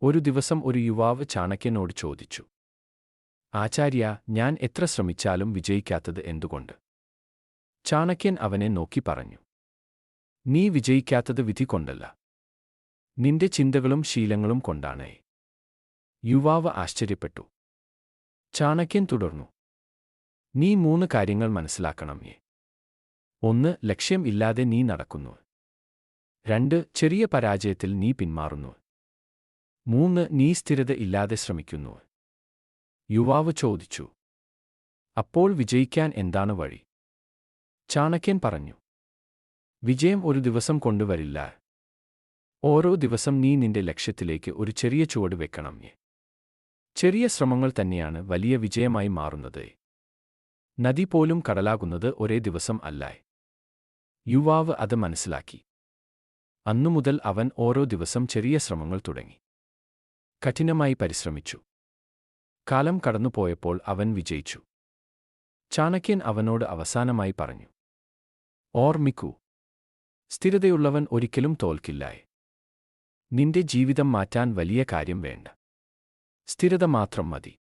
ഒരു ദിവസം ഒരു യുവാവ് ചാണക്യനോട് ചോദിച്ചു, ആചാര്യ, ഞാൻ എത്ര ശ്രമിച്ചാലും വിജയിക്കാത്തത് എന്തുകൊണ്ട്? ചാണക്യൻ അവനെ നോക്കി പറഞ്ഞു, നീ വിജയിക്കാത്തത് വിധി കൊണ്ടല്ല, നിന്റെ ചിന്തകളും ശീലങ്ങളും കൊണ്ടാണ്. യുവാവ് ആശ്ചര്യപ്പെട്ടു. ചാണക്യൻ തുടർന്നു, നീ 3 കാര്യങ്ങൾ മനസ്സിലാക്കണം. 1. ലക്ഷ്യം ഇല്ലാതെ നീ നടക്കുന്നു. 2. ചെറിയ പരാജയത്തിൽ നീ പിന്മാറുന്നു. 3. നീ സ്ഥിരത ഇല്ലാതെ ശ്രമിക്കുന്നു. യുവാവ് ചോദിച്ചു, അപ്പോൾ വിജയിക്കാൻ എന്താണ് വഴി? ചാണക്യൻ പറഞ്ഞു, വിജയം ഒരു ദിവസം കൊണ്ടുവരില്ല. ഓരോ ദിവസം നീ നിന്റെ ലക്ഷ്യത്തിലേക്ക് ഒരു ചെറിയ ചുവട് വെക്കണം. ചെറിയ ശ്രമങ്ങൾ തന്നെയാണ് വലിയ വിജയമായി മാറുന്നത്. നദി പോലും കടലാകുന്നത് ഒരേ ദിവസം അല്ല. യുവാവ് അത് മനസ്സിലാക്കി. അന്നുമുതൽ അവൻ ഓരോ ദിവസം ചെറിയ ശ്രമങ്ങൾ തുടങ്ങി. കഠിനമായി പരിശ്രമിച്ചു. കാലം കടന്നുപോയപ്പോൾ അവൻ വിജയിച്ചു. ചാണക്യൻ അവനോട് അവസാനമായി പറഞ്ഞു, ഓർമ്മിക്കൂ, സ്ഥിരതയുള്ളവൻ ഒരിക്കലും തോൽക്കില്ല. നിന്റെ ജീവിതം മാറ്റാൻ വലിയ കാര്യം വേണ്ട, സ്ഥിരത മാത്രം മതി.